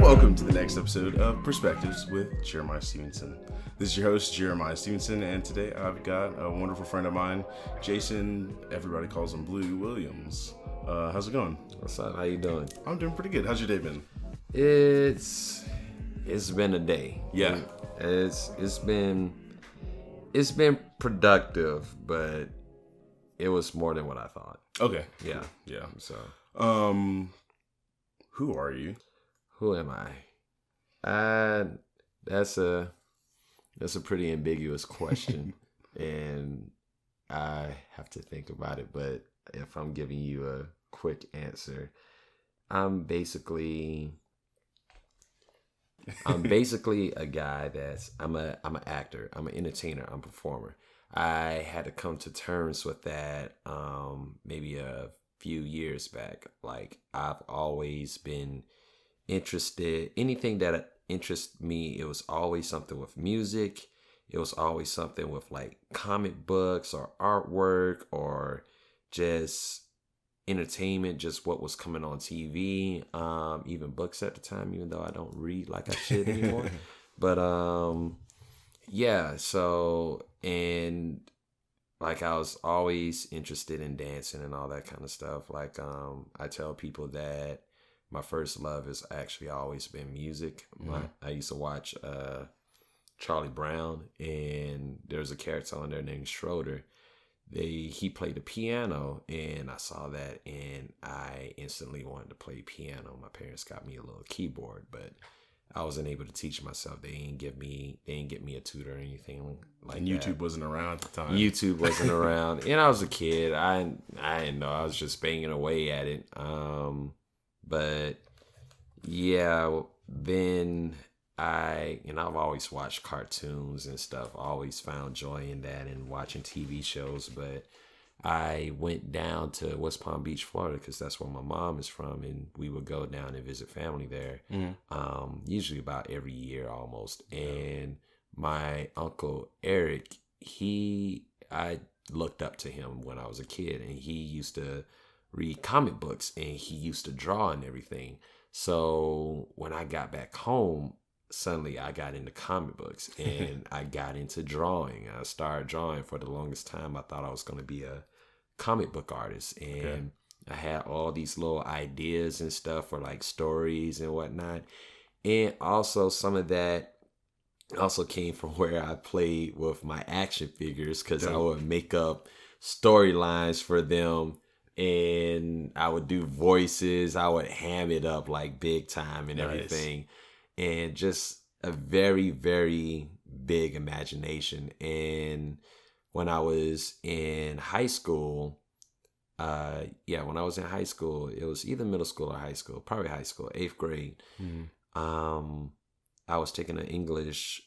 Welcome to the next episode of Perspectives with Jeremiah Stephenson. This is your host, Jeremiah Stephenson, and today I've got a wonderful friend of mine, Jason. Everybody calls him Blue Williams. How's it going? What's up? How you doing? I'm doing pretty good. How's your day been? It's been a day. Yeah. It's been productive, but it was more than what I thought. Okay. Yeah. Yeah. So, who are you? who am I? That's a pretty ambiguous question, and I have to think about it. But if I'm giving you a quick answer, I'm basically a guy I'm an actor, I'm an entertainer, I'm a performer. I had to come to terms with that maybe a few years back. Like, I've always been interested, anything that interests me, it was always something with music. It was always something with like comic books or artwork or just entertainment, just what was coming on TV, even books at the time, even though I don't read like I should anymore. But yeah, so, and like I was always interested in dancing and all that kind of stuff. Like I tell people that my first love has actually always been music. I used to watch Charlie Brown, and there's a character on there named Schroeder. He played the piano, and I saw that, and I instantly wanted to play piano. My parents got me a little keyboard, but I wasn't able to teach myself. They didn't get me a tutor or anything like And that. YouTube wasn't around at the time. YouTube wasn't around, and I was a kid. I didn't know. I was just banging away at it. But yeah, then I've always watched cartoons and stuff. Always found joy in that and watching TV shows. But I went down to West Palm Beach, Florida, because that's where my mom is from, and we would go down and visit family there. Usually about every year almost. And my uncle Eric, I looked up to him when I was a kid, and he used to read comic books and he used to draw and everything. So when I got back home, suddenly I got into comic books and I got into drawing. I started drawing. For the longest time, I thought I was going to be a comic book artist, and I had all these little ideas and stuff for like stories and whatnot. And also some of that also came from where I played with my action figures, because I would make up storylines for them, and I would do voices. I would ham it up like big time and everything. And just a very, very big imagination. And when I was in high school, it was either middle school or high school, probably high school, 8th grade. I was taking an English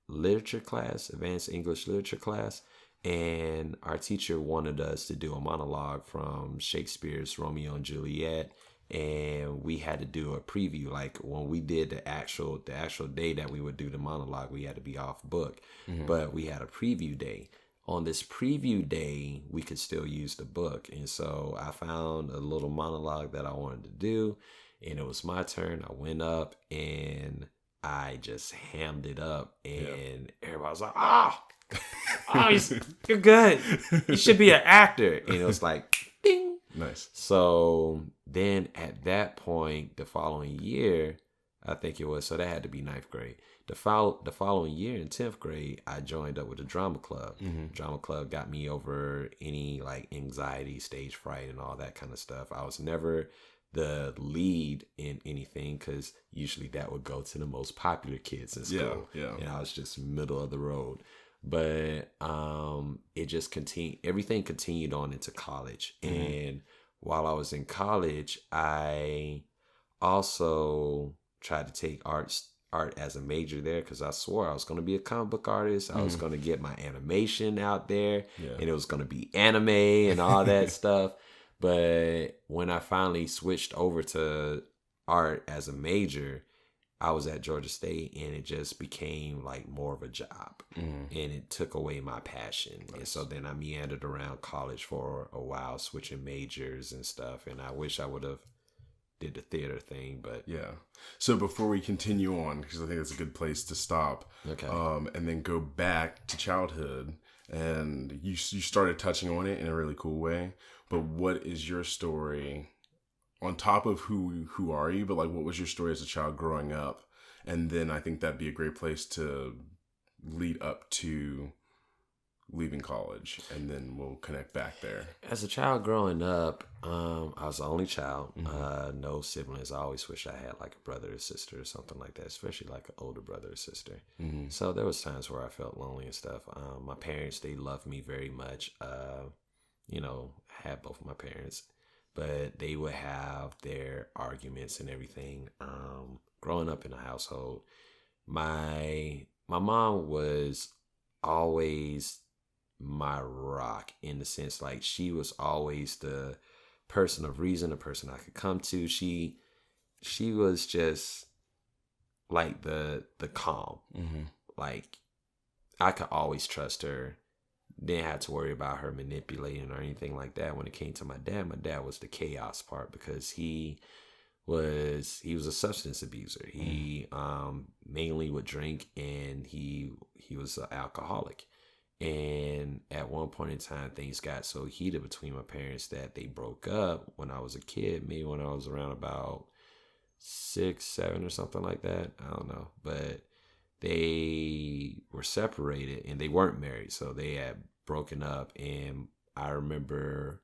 literature class, advanced English literature class. And our teacher wanted us to do a monologue from Shakespeare's Romeo and Juliet, and we had to do a preview. Like when we did the actual day that we would do the monologue, we had to be off book, but we had a preview day. On this preview day, we could still use the book, and so I found a little monologue that I wanted to do, and it was my turn. I went up and I just hammed it up, and everybody was like, you're good. You should be an actor. And it was like, ding. Nice. So then at that point, the following year, I think it was, so that had to be 9th grade. The following year in 10th grade, I joined up with the drama club. Drama club got me over any like anxiety, stage fright, and all that kind of stuff. I was never the lead in anything, because usually that would go to the most popular kids in school. Yeah. And I was just middle of the road. But it just continued. Everything continued on into college. And while I was in college, I also tried to take art as a major there, because I swore I was going to be a comic book artist. I was going to get my animation out there, and it was going to be anime and all that stuff. But when I finally switched over to art as a major, I was at Georgia State, and it just became like more of a job, and it took away my passion. Nice. And so then I meandered around college for a while, switching majors and stuff. And I wish I would have did the theater thing. But yeah. So before we continue on, because I think that's a good place to stop, okay, and then go back to childhood, and you started touching on it in a really cool way. But what is your story on top of who are you? But like, what was your story as a child growing up? And then I think that'd be a great place to lead up to leaving college, and then we'll connect back there. As a child growing up, I was the only child, no siblings. I always wish I had like a brother or sister or something like that, especially like an older brother or sister. So there was times where I felt lonely and stuff. My parents, they loved me very much. You know, I had both of my parents, but they would have their arguments and everything. Growing up in a household, my mom was always my rock, in the sense like she was always the person of reason, the person I could come to. She was just like the calm. Like I could always trust her. Didn't have to worry about her manipulating or anything like that. When it came to my dad was the chaos part, because he was a substance abuser. He mainly would drink, and he was an alcoholic. And at one point in time, things got so heated between my parents that they broke up when I was a kid, maybe when I was around about 6, 7 or something like that. I don't know. But they were separated, and they weren't married. So they had broken up. And I remember,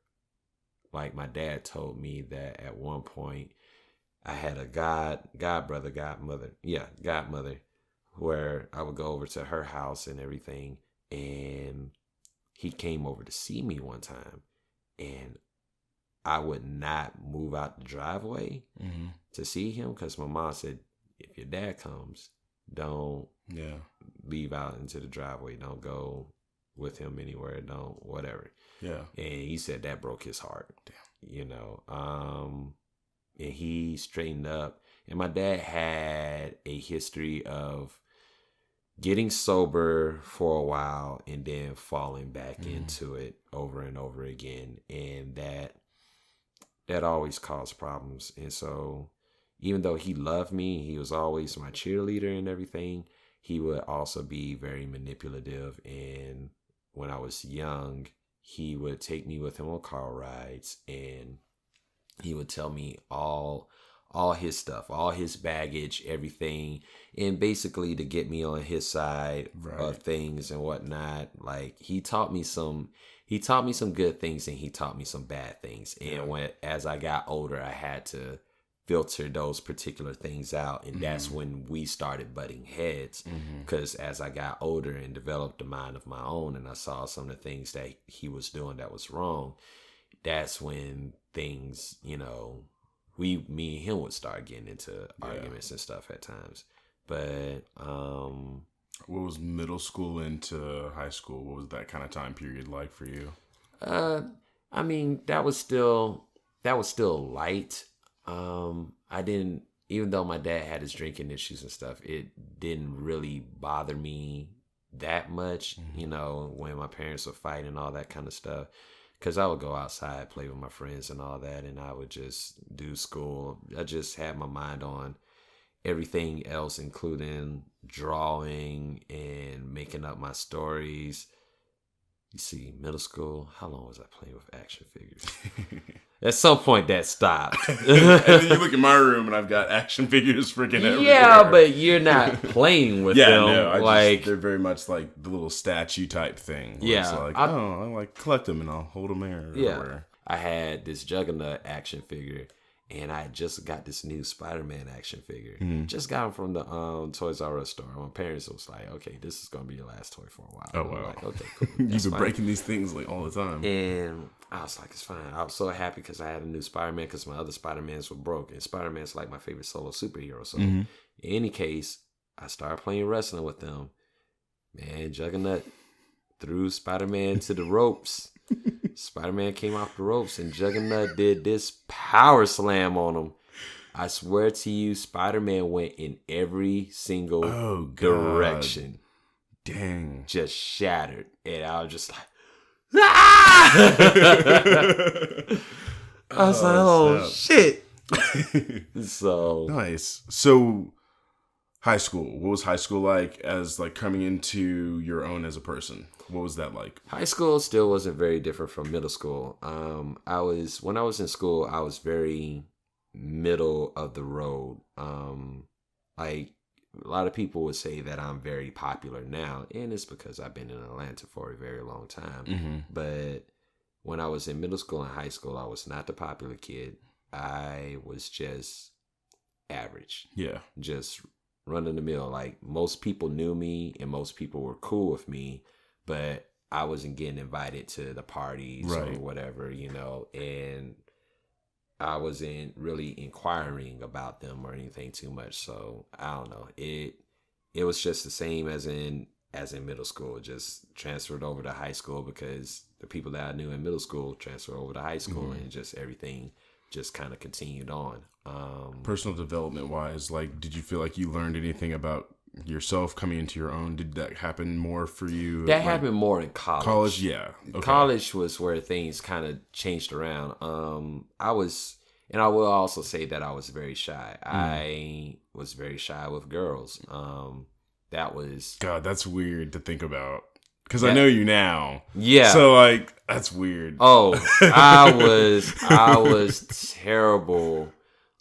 like, my dad told me that at one point I had a godmother, where I would go over to her house and everything. And he came over to see me one time, and I would not move out the driveway to see him, because my mom said, if your dad comes, don't leave out into the driveway. Don't go with him anywhere. Don't, whatever. Yeah. And he said that broke his heart. Damn. You know, and he straightened up. And my dad had a history of getting sober for a while and then falling back into it over and over again. And that always caused problems. And so even though he loved me, he was always my cheerleader and everything, he would also be very manipulative. And when I was young, he would take me with him on car rides, and he would tell me all his stuff, all his baggage, everything, and basically to get me on his side of things and whatnot. Like, he taught me some good things, and he taught me some bad things. And as I got older, I had to filter those particular things out, and that's when we started butting heads. Because as I got older and developed a mind of my own, and I saw some of the things that he was doing that was wrong, that's when things, you know, me and him would start getting into arguments and stuff at times. But what was middle school into high school? What was that kind of time period like for you? I mean, that was still light. I didn't, even though my dad had his drinking issues and stuff, it didn't really bother me that much, you know, when my parents were fighting and all that kind of stuff. Because I would go outside, play with my friends and all that, and I would just do school. I just had my mind on everything else, including drawing and making up my stories. You see, middle school, how long was I playing with action figures? At some point, that stopped. And then you look in my room, and I've got action figures freaking everywhere. Yeah, but you're not playing with them. No, they're very much like the little statue type thing. Yeah. It's like, I like collect them, and I'll hold them there. Yeah. I had this Juggernaut action figure, and I just got this new Spider-Man action figure. Just got them from the Toys R Us store. My parents was like, okay, this is going to be your last toy for a while. Oh, wow. Like, okay, cool. You've been breaking these things like all the time. And I was like, it's fine. I was so happy because I had a new Spider-Man, because my other Spider-Mans were broke. And Spider-Man's like my favorite solo superhero. So in any case, I started playing wrestling with them. Man, Juggernaut threw Spider-Man to the ropes. Spider-Man came off the ropes, and Juggernaut did this power slam on him. I swear to you, Spider-Man went in every single direction. Dang. Just shattered. And I was just like, ah! I was like, oh, shit. So Nice. So high school. What was high school like as like coming into your own as a person? What was that like? high school still wasn't very different from middle school. When I was in school, I was very middle of the road. Like a lot of people would say that I'm very popular now, and it's because I've been in Atlanta for a very long time. Mm-hmm. But when I was in middle school and high school, I was not the popular kid. I was just average, Yeah. just run of the mill. Like most people knew me and most people were cool with me, but I wasn't getting invited to the parties or Right. whatever, and I wasn't really inquiring about them or anything too much. So I don't know. It was just the same as in middle school. Just transferred over to high school because the people that I knew in middle school transferred over to high school, and just everything just kind of continued on. Personal development wise, like, did you feel like you learned anything about yourself coming into your own? Did that happen more for you? That happened more in college. College, yeah. Okay. College was where things kind of changed around. I will also say that I was very shy. I was very shy with girls. That was God, that's weird to think about. Because I know you now. Yeah. So like that's weird. Oh, I was terrible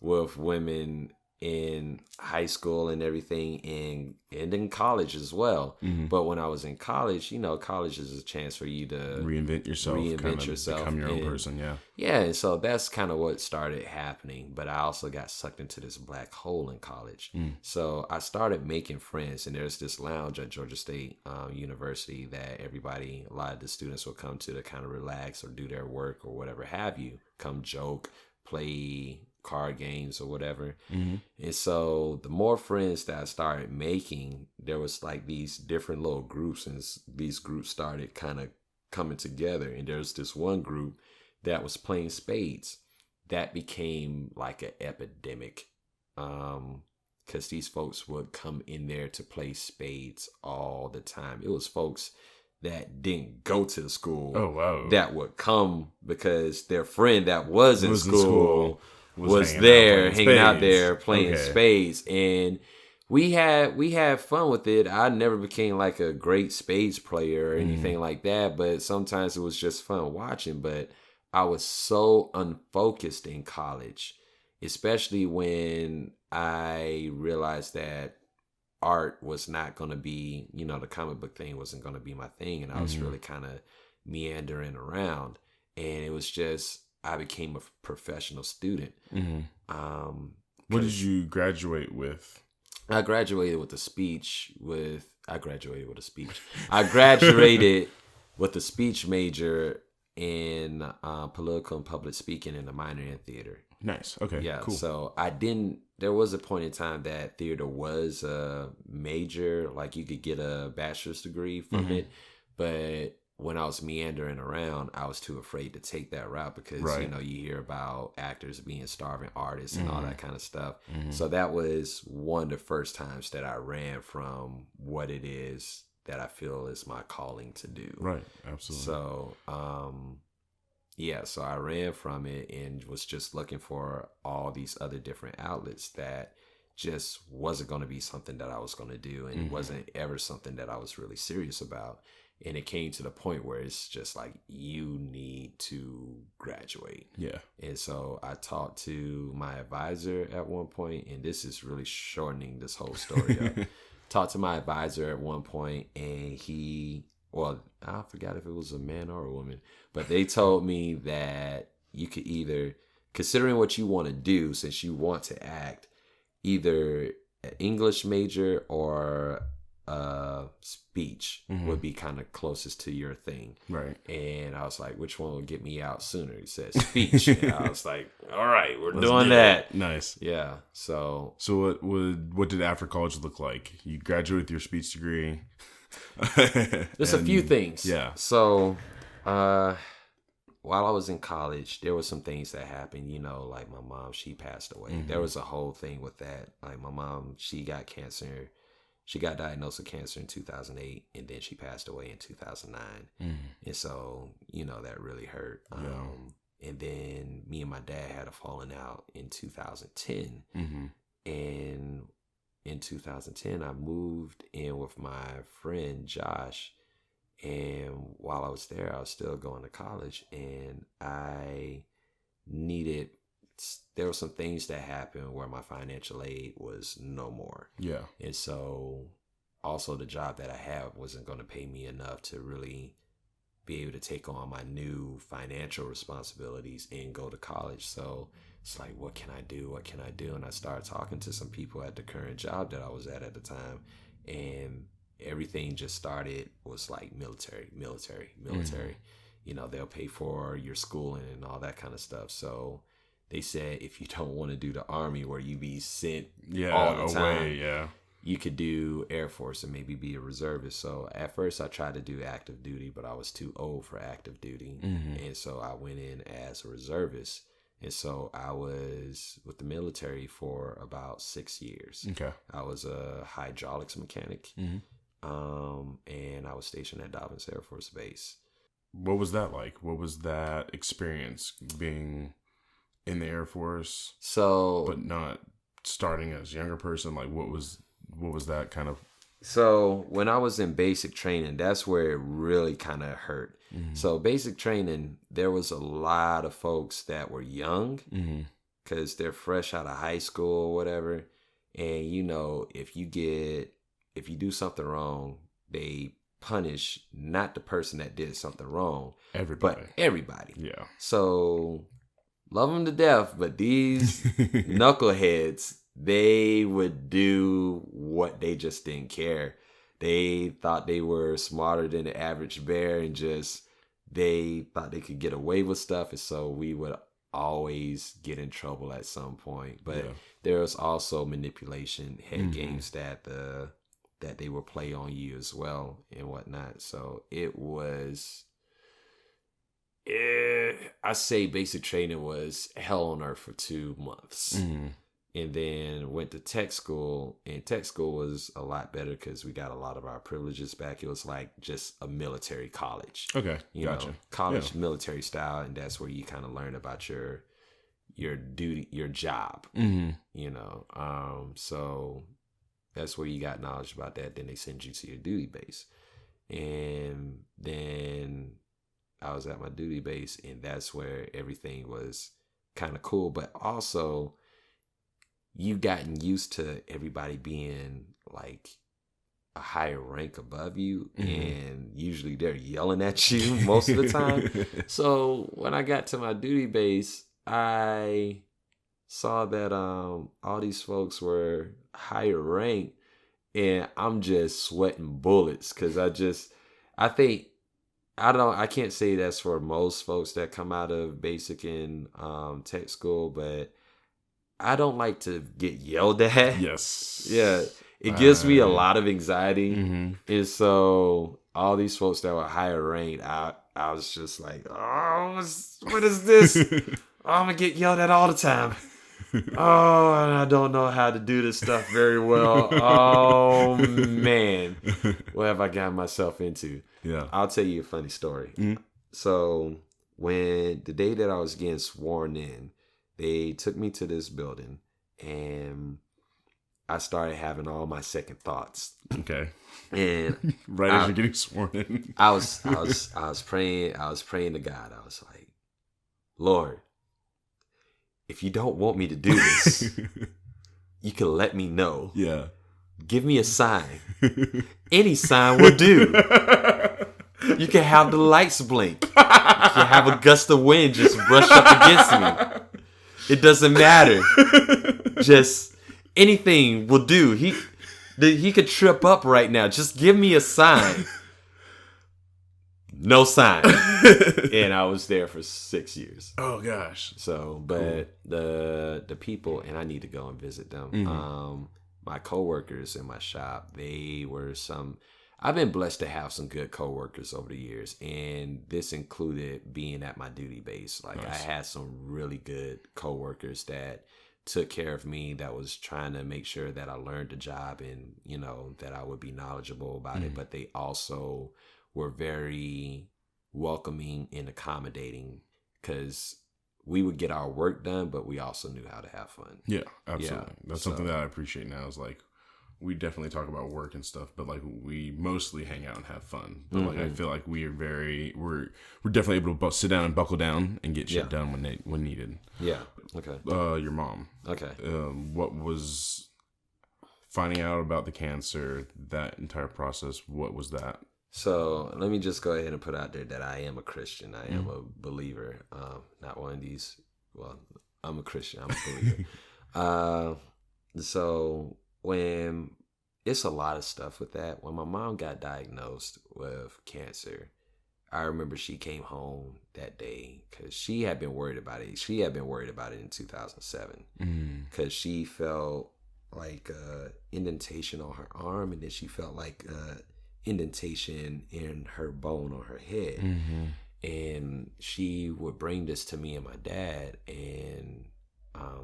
with women in high school and everything, and in college as well. But when I was in college, college is a chance for you to Reinvent yourself. Become your own person, yeah. Yeah, and so that's kind of what started happening. But I also got sucked into this black hole in college. So I started making friends, and there's this lounge at Georgia State University that a lot of the students will come to kind of relax or do their work or whatever have you, come joke, play card games or whatever. And so the more friends that I started making, there was like these different little groups, and these groups started kind of coming together. And there's this one group that was playing spades that became like an epidemic, because these folks would come in there to play spades all the time. It was folks that didn't go to the school. Oh wow. That would come because their friend that was in school was hanging there, out hanging out there playing spades. And we had fun with it. I never became like a great spades player or anything like that, but sometimes it was just fun watching. But I was so unfocused in college, especially when I realized that art was not going to be, the comic book thing wasn't going to be my thing. And I was really kind of meandering around. And it was just, I became a professional student. What did you graduate with? I graduated with a speech. I graduated with a speech major in political and public speaking and a minor in theater. Nice. Okay. Yeah. Cool. So there was a point in time that theater was a major, like you could get a bachelor's degree from it. But when I was meandering around, I was too afraid to take that route because, you hear about actors being starving artists and all that kind of stuff. So that was one of the first times that I ran from what it is that I feel is my calling to do. Right. Absolutely. So, so I ran from it and was just looking for all these other different outlets that just wasn't going to be something that I was going to do, and wasn't ever something that I was really serious about. And it came to the point where it's just like, you need to graduate. Yeah. And so I talked to my advisor at one point, and this is really shortening this whole story up. Talked to my advisor at one point, and I forgot if it was a man or a woman, but they told me that you could either, considering what you want to do, since you want to act, either an English major or speech would be kind of closest to your thing. Right. And I was like, which one would get me out sooner? He said speech. And I was like, all right, we're doing that. Nice. Yeah. So what did after college look like? You graduated with your speech degree. There's a few things. Yeah. So while I was in college, there were some things that happened, like my mom, she passed away. There was a whole thing with that. Like my mom, she got cancer. She got diagnosed with cancer in 2008, and then she passed away in 2009. And so, that really hurt. And then me and my dad had a falling out in 2010. Mm-hmm. And in 2010, I moved in with my friend Josh. And while I was there, I was still going to college. And there were some things that happened where my financial aid was no more. Yeah. And so also the job that I had wasn't going to pay me enough to really be able to take on my new financial responsibilities and go to college. So it's like, what can I do? What can I do? And I started talking to some people at the current job that I was at the time. And everything just was like military. Mm-hmm. You know, they'll pay for your schooling and all that kind of stuff. So they said, if you don't want to do the Army where you be sent all the time, yeah, you could do Air Force and maybe be a reservist. So at first I tried to do active duty, but I was too old for active duty. Mm-hmm. And so I went in as a reservist. And so I was with the military for about 6 years. Okay. I was a hydraulics mechanic. Mm-hmm. And I was stationed at Dobbins Air Force Base. What was that like? What was that experience being in the Air Force, but not starting as a younger person? Like, what was that kind of? So when I was in basic training, that's where it really kind of hurt. Mm-hmm. So basic training, there was a lot of folks that were young because they're fresh out of high school or whatever. And, you know, if you do something wrong, they punish not the person that did something wrong, Everybody. but everybody. Yeah. So love them to death, but these knuckleheads, they would do what they just didn't care. They thought they were smarter than the average bear and they thought they could get away with stuff. And so we would always get in trouble at some point. But there was also manipulation, head games that they would play on you as well and whatnot. So it was, I say basic training was hell on earth for 2 months. Mm-hmm. And then went to tech school, and tech school was a lot better because we got a lot of our privileges back. It was like just a military college. Okay, you gotcha. know, college military style, and that's where you kind of learn about your duty, your job. Mm-hmm. You know, so that's where you got knowledge about that. Then they send you to your duty base, and then I was at my duty base, and that's where everything was kind of cool, but also you've gotten used to everybody being like a higher rank above you, and usually they're yelling at you most of the time. So when I got to my duty base, I saw that all these folks were higher rank, and I'm just sweating bullets because I can't say that's for most folks that come out of basic and tech school, but I don't like to get yelled at. Yes. Yeah. It gives me a lot of anxiety. And so all these folks that were higher ranked, I was just like, oh, what is this? Oh, I'm going to get yelled at all the time. Oh, and I don't know how to do this stuff very well. Oh, man. What have I gotten myself into? Yeah. I'll tell you a funny story. So the day that I was getting sworn in, they took me to this building, and I started having all my second thoughts. Okay. And as you're getting sworn in, I was praying. I was praying to God. I was like, Lord, if you don't want me to do this, you can let me know. Yeah. Give me a sign. Any sign will do. You can have the lights blink. You can have a gust of wind just brush up against me. It doesn't matter. Just anything will do. He could trip up right now. Just give me a sign. No sign. And I was there for 6 years. Oh gosh. So, but the people, and I need to go and visit them. My coworkers in my shop, I've been blessed to have some good coworkers over the years, and this included being at my duty base. Like, nice. I had some really good coworkers that took care of me, that was trying to make sure that I learned the job and, you know, that I would be knowledgeable about it. But they also were very welcoming and accommodating, because we would get our work done, but we also knew how to have fun. Yeah, absolutely. That's something that I appreciate now is like, we definitely talk about work and stuff, but like we mostly hang out and have fun. But like I feel like we're definitely able to sit down and buckle down and get shit done when needed. Yeah. Okay. Your mom. Okay. What was finding out about the cancer? That entire process. What was that? So let me just go ahead and put out there that I am a Christian. I am a believer. Not one of these. Well, I'm a Christian. I'm a believer. So when it's a lot of stuff with that. When my mom got diagnosed with cancer, I remember she came home that day because she had been worried about it. She had been worried about it in 2007 because she felt like indentation on her arm, and then she felt like indentation in her bone on her head. And she would bring this to me and my dad, and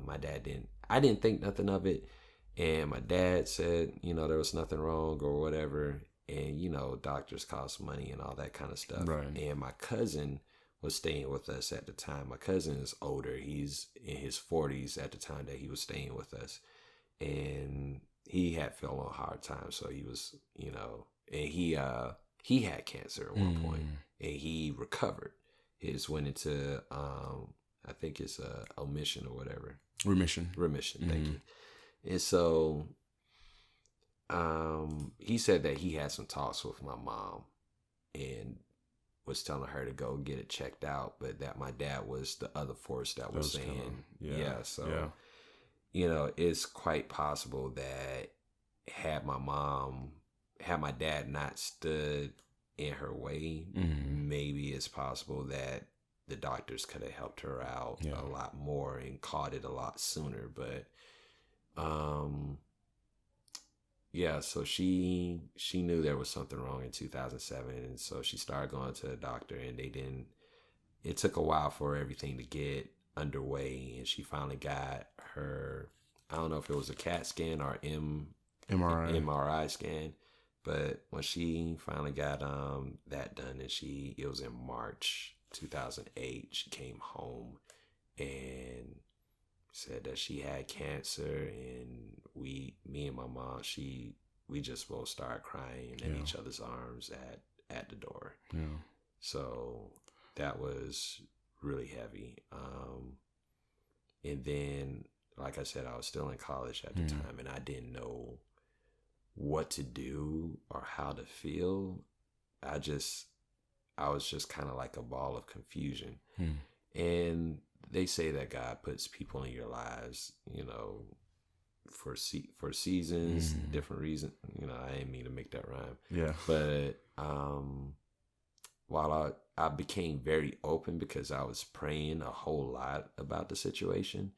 my dad I didn't think nothing of it. And my dad said, there was nothing wrong or whatever. And, doctors cost money and all that kind of stuff. Right. And my cousin was staying with us at the time. My cousin is older. He's in his 40s at the time that he was staying with us. And he had fell on hard times. So he was, and he had cancer at one point, and he recovered. His went into, I think it's omission or whatever. Remission. Thank you. And so he said that he had some talks with my mom and was telling her to go get it checked out, but that my dad was the other force that was saying, it's quite possible that had my dad not stood in her way, maybe it's possible that the doctors could have helped her out a lot more and caught it a lot sooner. But so she knew there was something wrong in 2007, and so she started going to the doctor, and it took a while for everything to get underway, and she finally got her, I don't know if it was a CAT scan or MRI scan, but when she finally got that done, and it was in March 2008, she came home and said that she had cancer, and me and my mom, we just both started crying in each other's arms at the door. Yeah. So that was really heavy. And then, like I said, I was still in college at the time, and I didn't know what to do or how to feel. I was just kind of like a ball of confusion. And they say that God puts people in your lives, for seasons, different reasons. I didn't mean to make that rhyme. Yeah. But while I became very open because I was praying a whole lot about the situation,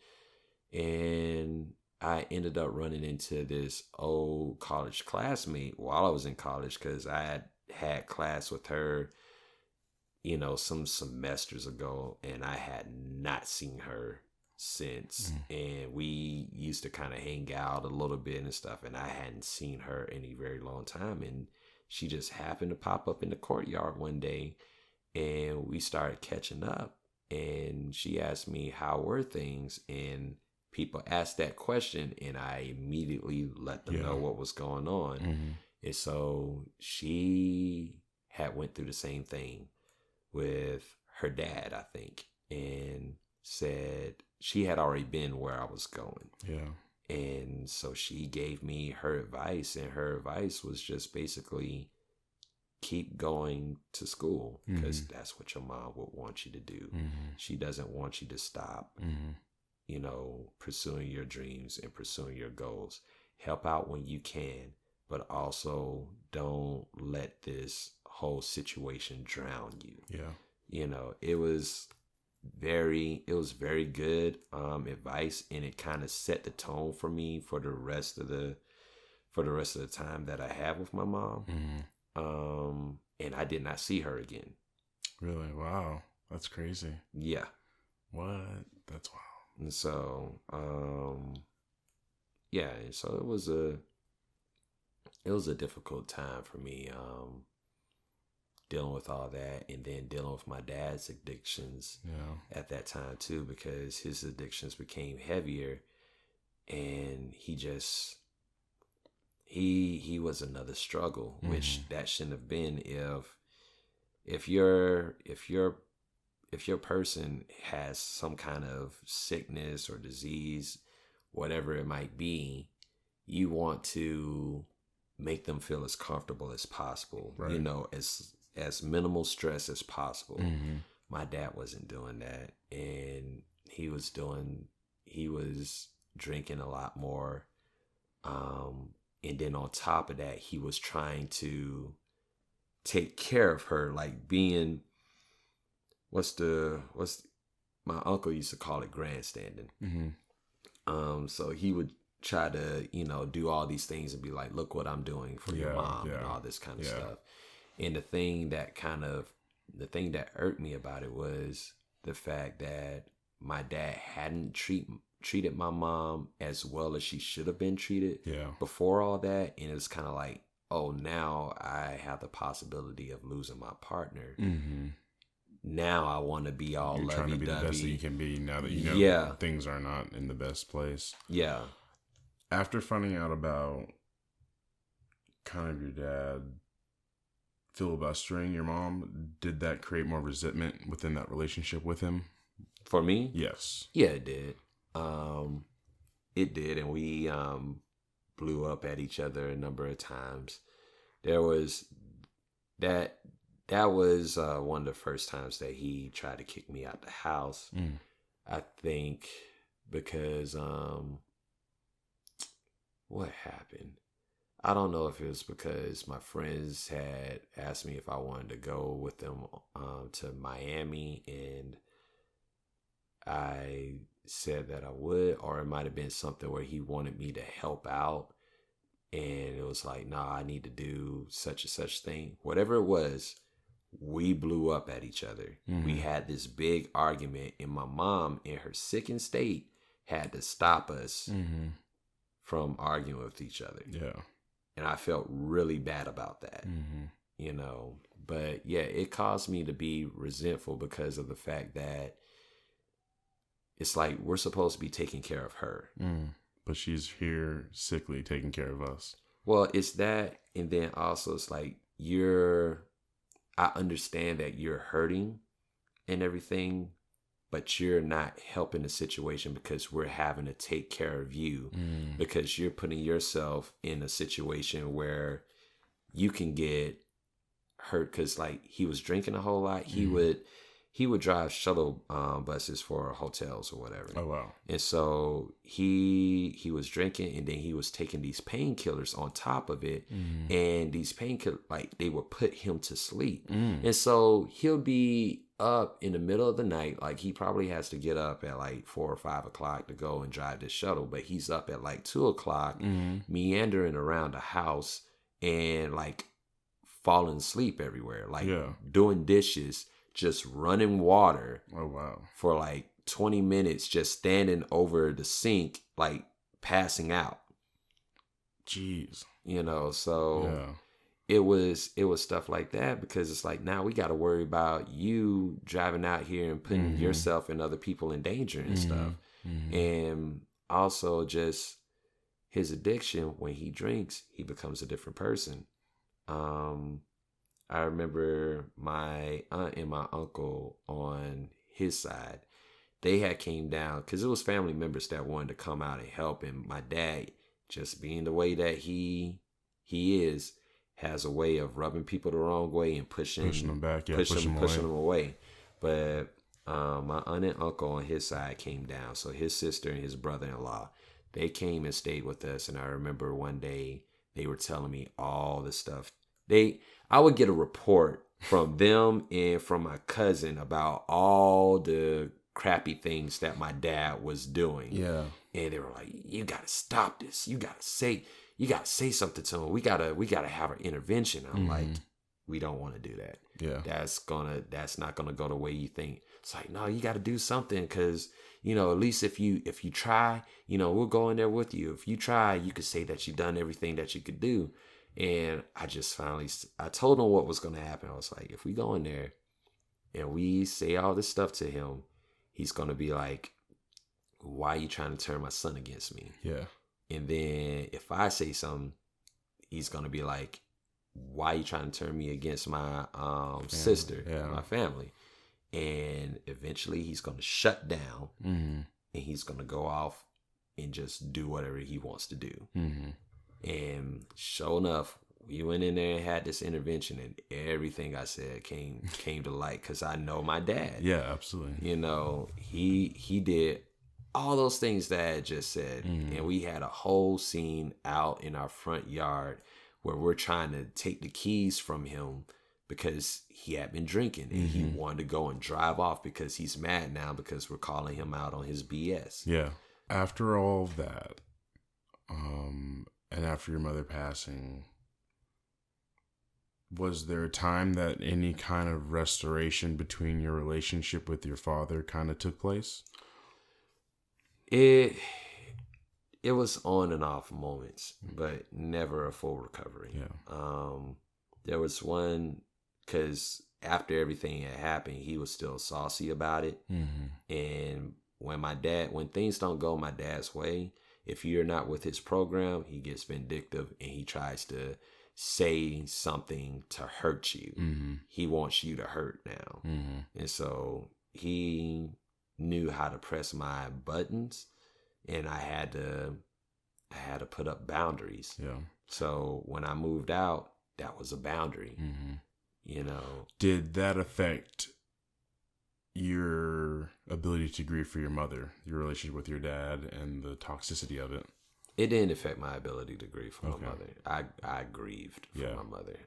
and I ended up running into this old college classmate while I was in college because I had class with her, some semesters ago, and I had not seen her since. And we used to kind of hang out a little bit and stuff, and I hadn't seen her in a very long time. And she just happened to pop up in the courtyard one day, and we started catching up. And she asked me, how were things? And people asked that question, and I immediately let them know what was going on. And so she had went through the same thing with her dad, I think, and said she had already been where I was going. Yeah. And so she gave me her advice, and her advice was just basically keep going to school because that's what your mom would want you to do. She doesn't want you to stop, pursuing your dreams and pursuing your goals. Help out when you can, but also don't let this whole situation drown you. Yeah. It was very good advice, and it kind of set the tone for me for the rest of the time that I have with my mom. And I did not see her again. Really? Wow. That's crazy. Yeah. What? That's wild. And so and so it was a difficult time for me. dealing with all that, and then dealing with my dad's addictions at that time too, because his addictions became heavier, and he was another struggle, which that shouldn't have been. If your person has some kind of sickness or disease, whatever it might be, you want to make them feel as comfortable as possible, right. As minimal stress as possible. My dad wasn't doing that, and he was drinking a lot more, and then on top of that, he was trying to take care of her, like being my uncle used to call it grandstanding. So he would try to, do all these things and be like, look what I'm doing for your mom and all this kind of stuff. And the thing that irked me about it was the fact that my dad hadn't treated my mom as well as she should have been treated before all that. And it was kind of like, oh, now I have the possibility of losing my partner. Now I want to be all lovey-dovey. You're trying to be the best that you can be now that you know things are not in the best place. Yeah. After finding out about kind of your dad filibustering your mom, did that create more resentment within that relationship with him? For me? Yes. Yeah, it did. It did, and we blew up at each other a number of times. There was that was one of the first times that he tried to kick me out the house. I think because what happened? I don't know if it was because my friends had asked me if I wanted to go with them to Miami, and I said that I would, or it might have been something where he wanted me to help out, and it was like, nah, I need to do such and such thing. Whatever it was, we blew up at each other. We had this big argument, and my mom, in her sickened state, had to stop us from arguing with each other. Yeah. And I felt really bad about that, But yeah, it caused me to be resentful because of the fact that it's like we're supposed to be taking care of her. But she's here sickly taking care of us. Well, it's that. And then also it's like I understand that you're hurting and everything, but you're not helping the situation because we're having to take care of you because you're putting yourself in a situation where you can get hurt. Because like he was drinking a whole lot. He would drive shuttle buses for hotels or whatever. Oh, wow. And so he was drinking, and then he was taking these painkillers on top of it. And these painkillers, like, they would put him to sleep. And so he'll be up in the middle of the night. Like, he probably has to get up at like 4 or 5 o'clock to go and drive this shuttle. But he's up at like 2 o'clock, meandering around the house and like falling asleep everywhere. Like doing dishes, just running water. Oh, wow. For like 20 minutes, just standing over the sink, like passing out. Jeez. So it was stuff like that, because it's like, now we got to worry about you driving out here and putting yourself and other people in danger and stuff. And also just his addiction. When he drinks, he becomes a different person. I remember my aunt and my uncle on his side, they had came down because it was family members that wanted to come out and help. And my dad, just being the way that he is, has a way of rubbing people the wrong way and pushing them back, pushing them away. But my aunt and uncle on his side came down. So his sister and his brother-in-law, they came and stayed with us. And I remember one day they were telling me all the stuff. I would get a report from them and from my cousin about all the crappy things that my dad was doing. Yeah. And they were like, you got to stop this. You got to say something to him. We got to have an intervention. I'm like, we don't want to do that. Yeah. That's not going to go the way you think. It's like, no, you got to do something, because, at least if you try, we'll go in there with you. If you try, you could say that you've done everything that you could do. And I just finally, I told him what was going to happen. I was like, if we go in there and we say all this stuff to him, he's going to be like, why are you trying to turn my son against me? Yeah. And then if I say something, he's going to be like, why are you trying to turn me against my sister, my family? And eventually he's going to shut down and he's going to go off and just do whatever he wants to do. And sure enough, we went in there and had this intervention, and everything I said came to light because I know my dad. Yeah, absolutely. You know, he did all those things Dad just said, and we had a whole scene out in our front yard where we're trying to take the keys from him because he had been drinking and he wanted to go and drive off because he's mad now because we're calling him out on his BS. Yeah. After all of that, and after your mother passing, was there a time that any kind of restoration between your relationship with your father kind of took place? It was on and off moments, but never a full recovery. Yeah. There was one, because after everything had happened, he was still saucy about it. And when things don't go my dad's way, if you're not with his program, he gets vindictive and he tries to say something to hurt you. He wants you to hurt now. And so he knew how to press my buttons, and I had to put up boundaries. Yeah. So when I moved out, that was a boundary. You know. Did that affect your ability to grieve for your mother, your relationship with your dad, and the toxicity of it? It didn't affect my ability to grieve for my mother. I grieved for my mother.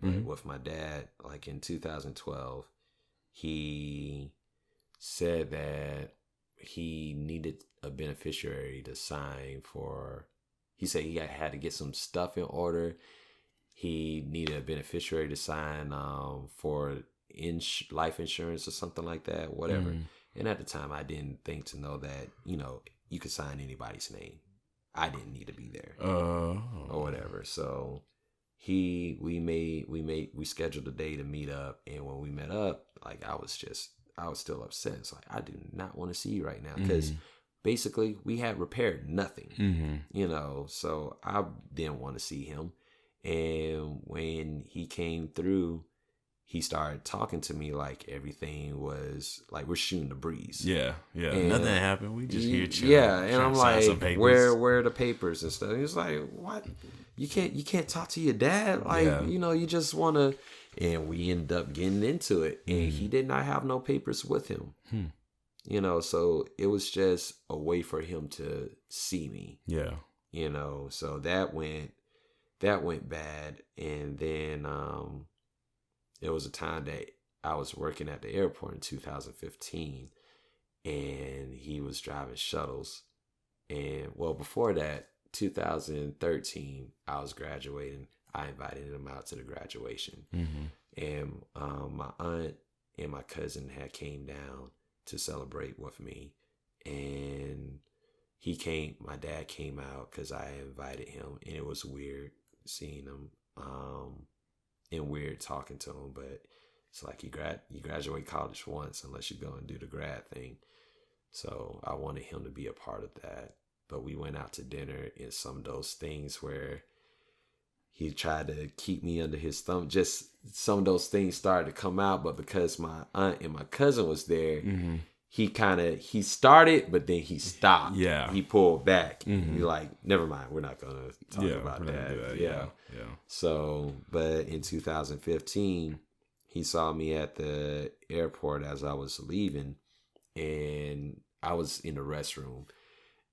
But with my dad, like in 2012, he said that he needed a beneficiary to sign for. He said he had to get some stuff in order. He needed a beneficiary to sign for life insurance or something like that, whatever. And at the time, I didn't think to know that, you know, you could sign anybody's name. I didn't need to be there or whatever. So we scheduled a day to meet up, and when we met up, like I was still upset. It's like, I do not want to see you right now because basically we had repaired nothing, you know. So I didn't want to see him. And when he came through, he started talking to me like everything was like we're shooting the breeze. Yeah. And nothing happened. We just here chilling. Yeah, and I'm like, where are the papers and stuff? He was like, what? You can't talk to your dad? Like, you know, you just want to. And we ended up getting into it, and he did not have no papers with him. You know, so it was just a way for him to see me. Yeah. You know, so that went bad, and then there was a time that I was working at the airport in 2015, and he was driving shuttles. And well, before that, 2013, I was graduating. I invited him out to the graduation, and my aunt and my cousin had came down to celebrate with me, and my dad came out because I invited him, and it was weird seeing him, and weird talking to him, but it's like you graduate college once unless you go and do the grad thing. So I wanted him to be a part of that, but we went out to dinner, and some of those things where he tried to keep me under his thumb, just some of those things started to come out, but because my aunt and my cousin was there, he started, but then he stopped. Yeah. He pulled back. He's like, never mind, we're not going to talk about that. Yeah. So, but in 2015, he saw me at the airport as I was leaving, and I was in the restroom,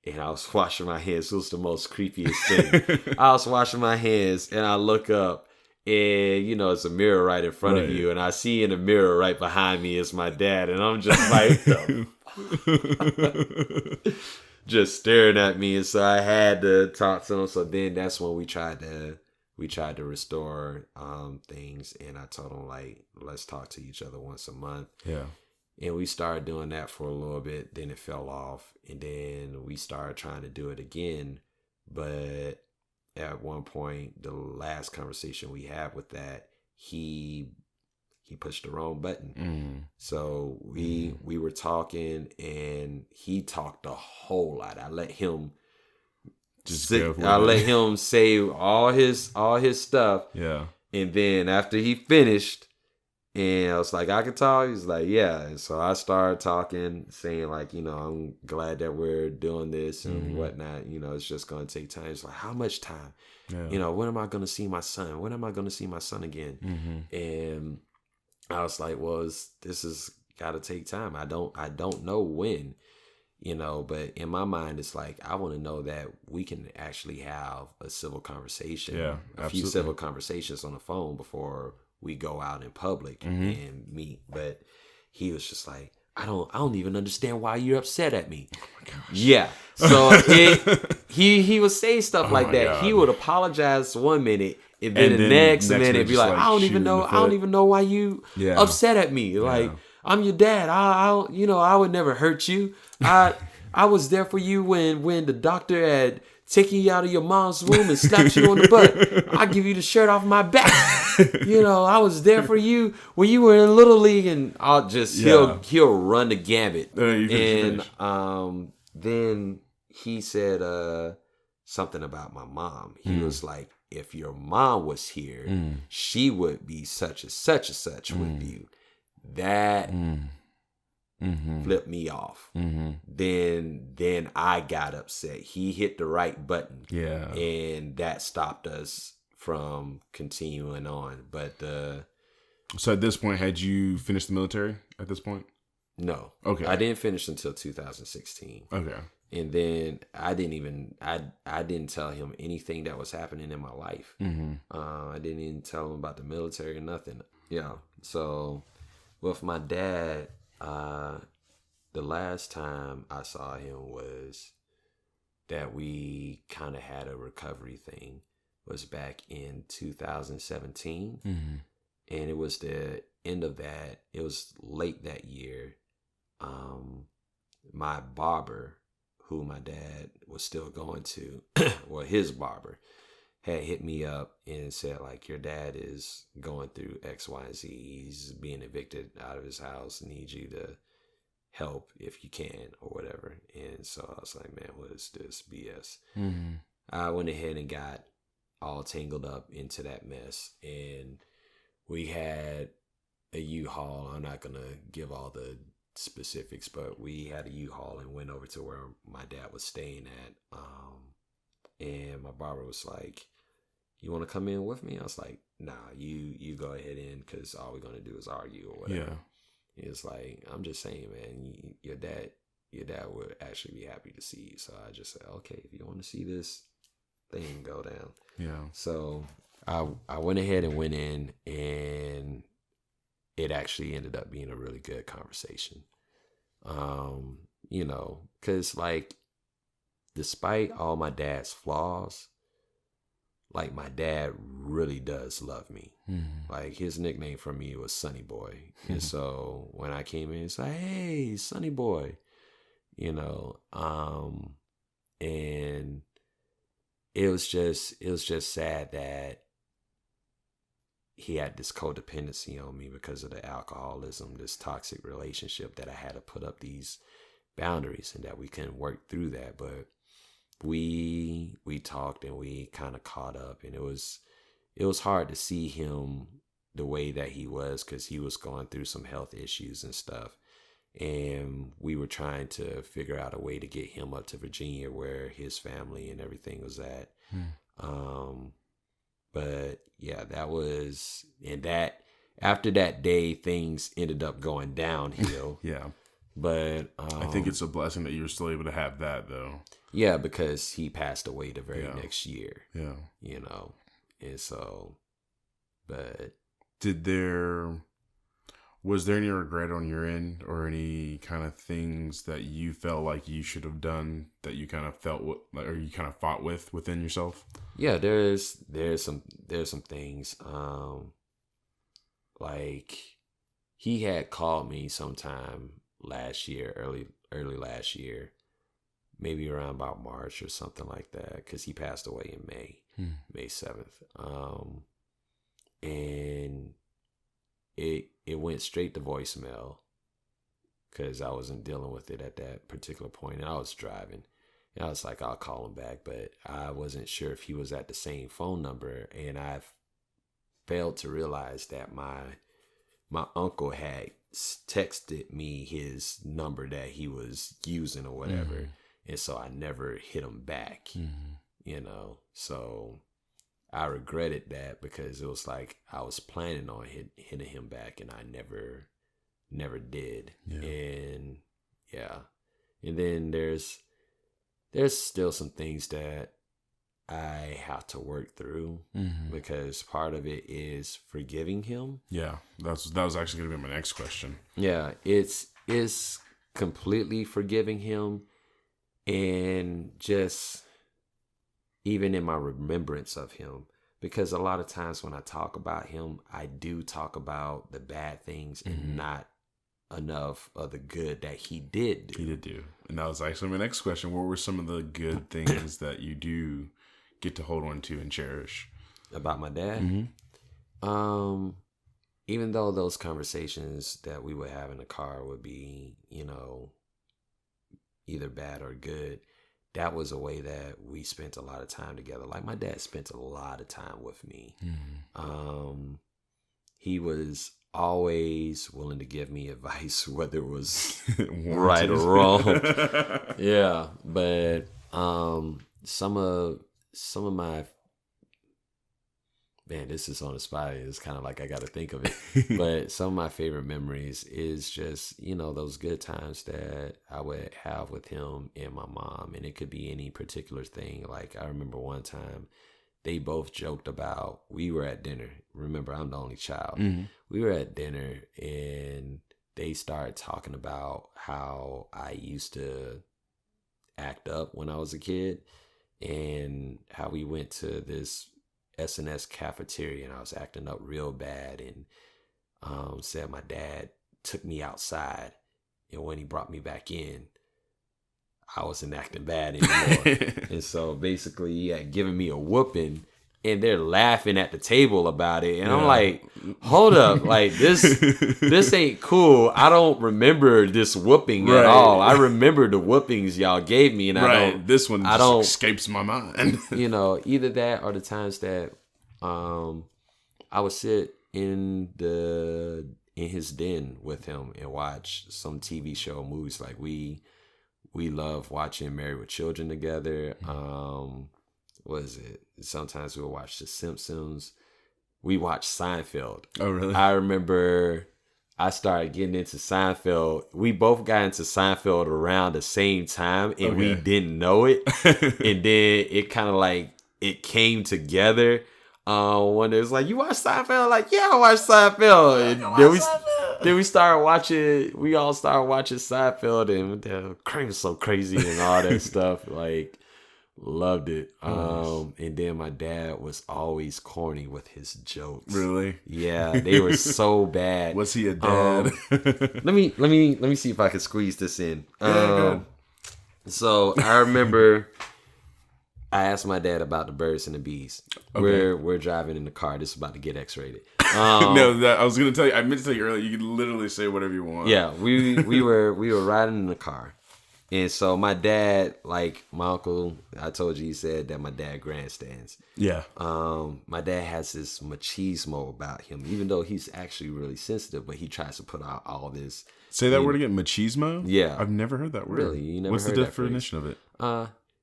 and I was washing my hands. It was the most creepiest thing. I was washing my hands, and I look up, and, you know, it's a mirror right in front of you, and I see in the mirror right behind me is my dad, and I'm just like, just staring at me. And so I had to talk to him. So then that's when we tried to restore things, and I told him, like, let's talk to each other once a month. Yeah. And we started doing that for a little bit. Then it fell off, and then we started trying to do it again, but at one point, the last conversation we had with that, he pushed the wrong button. So we were talking, and he talked a whole lot. I let him let him say all his stuff. Yeah. And then after he finished, and I was like, I can talk. He's like, yeah. And so I started talking, saying like, I'm glad that we're doing this and whatnot. It's just going to take time. It's like, how much time? Yeah. When am I going to see my son? When am I going to see my son again? And I was like, well, this has got to take time. I don't know when, but in my mind, it's like, I want to know that we can actually have a civil conversation, a few civil conversations on the phone before we go out in public and meet. But he was just like, I don't even understand why you're upset at me. Oh my gosh. Yeah. So he would say stuff like that. God. He would apologize 1 minute, and then the next minute be like, I don't even know why you upset at me. Like, I'm your dad. I would never hurt you. I was there for you when the doctor had taken you out of your mom's womb and slapped you on the butt. I give you the shirt off my back. I was there for you when you were in Little League, and I'll just he'll run the gambit. Finish. Then he said something about my mom. He was like, if your mom was here, she would be such and such with you. That flipped me off. Then I got upset. He hit the right button. Yeah. And that stopped us from continuing on. But so at this point, had you finished the military at this point? No. Okay. I didn't finish until 2016. Okay. And then I didn't tell him anything that was happening in my life. I didn't even tell him about the military or nothing. Yeah. So with my dad, the last time I saw him was that we kind of had a recovery thing was back in 2017. And it was the end of that. It was late that year. My barber, who my dad was still going to, well, his barber, had hit me up and said, like, your dad is going through X, Y, and Z. He's being evicted out of his house. Needs you to help if you can or whatever. And so I was like, man, what is this BS? I went ahead and got all tangled up into that mess. And we had a U-Haul. I'm not going to give all the specifics, but we had a U-Haul and went over to where my dad was staying at. And my barber was like, you want to come in with me? I was like, nah, you go ahead in, because all we're going to do is argue or whatever. Yeah. It's like, I'm just saying, man, your dad would actually be happy to see you. So I just said, okay, if you want to see this thing go down. Yeah. So I went ahead and went in, and it actually ended up being a really good conversation. Because like, despite all my dad's flaws, like, my dad really does love me. Like, his nickname for me was Sonny Boy. And so when I came in, it's like, hey, Sonny Boy, and it was just sad that he had this codependency on me because of the alcoholism, this toxic relationship, that I had to put up these boundaries and that we couldn't work through that. But we talked and we kind of caught up, and it was hard to see him the way that he was, because he was going through some health issues and stuff. And we were trying to figure out a way to get him up to Virginia where his family and everything was at. But yeah, that was, and that after that day, things ended up going downhill. Yeah. But I think it's a blessing that you were still able to have that, though. Yeah, because he passed away the very next year. Yeah. And so, but was there any regret on your end, or any kind of things that you felt like you should have done that you kind of felt or you kind of fought within yourself? Yeah, there's some things. Like, he had called me sometime last year, early last year, maybe around about March or something like that, because he passed away in May 7th. And it went straight to voicemail because I wasn't dealing with it at that particular point, and I was driving. And I was like, I'll call him back, but I wasn't sure if he was at the same phone number, and I failed to realize that my uncle had texted me his number that he was using or whatever, and so I never hit him back, so I regretted that because it was like I was planning on hitting him back, and I never did. And then there's still some things that I have to work through because part of it is forgiving him. Yeah, that was actually going to be my next question. Yeah, it's completely forgiving him, and just even in my remembrance of him, because a lot of times when I talk about him, I do talk about the bad things and not enough of the good that he did do. He did do. And that was actually my next question. What were some of the good things that you do get to hold on to and cherish about my dad? Even though those conversations that we would have in the car would be, either bad or good, that was a way that we spent a lot of time together. Like my dad spent a lot of time with me. He was always willing to give me advice, whether it was right or wrong. Yeah, but some of my, man, this is on the spot. It's kind of like I got to think of it. But some of my favorite memories is just, those good times that I would have with him and my mom. And it could be any particular thing. Like I remember one time they both joked about, we were at dinner. Remember, I'm the only child. We were at dinner and they started talking about how I used to act up when I was a kid and how we went to this S&S cafeteria and I was acting up real bad, and said my dad took me outside, and when he brought me back in, I wasn't acting bad anymore. And so basically he had given me a whooping, and they're laughing at the table about it. And I'm like, hold up, like this ain't cool. I don't remember this whooping at all. I remember the whoopings y'all gave me, and this one just escapes my mind. Either that or the times that I would sit in his den with him and watch some TV show, movies. Like we love watching Married with Children together. What is it? Sometimes we'll watch The Simpsons. We watch Seinfeld. Oh, really? I remember I started getting into Seinfeld. We both got into Seinfeld around the same time, and we didn't know it. And then it kind of like, it came together. When it was like, you watch Seinfeld? Like, yeah, I watch Seinfeld. And then we started watching, we all started watching Seinfeld, and the Kramer was so crazy and all that stuff. Like, loved it. And then my dad was always corny with his jokes. Really? Yeah, they were so bad. Was he a dad? Let me see if I can squeeze this in. So I remember I asked my dad about the birds and the bees. Okay. We're driving in the car. This is about to get X-rated. I was gonna tell you. I meant to tell you earlier. You can literally say whatever you want. Yeah, we were riding in the car. And so my dad, like my uncle, I told you, he said that my dad grandstands. Yeah. My dad has this machismo about him, even though he's actually really sensitive, but he tries to put out all this. Say that word again, machismo? Yeah. I've never heard that word. Really? You never What's heard the that definition of it?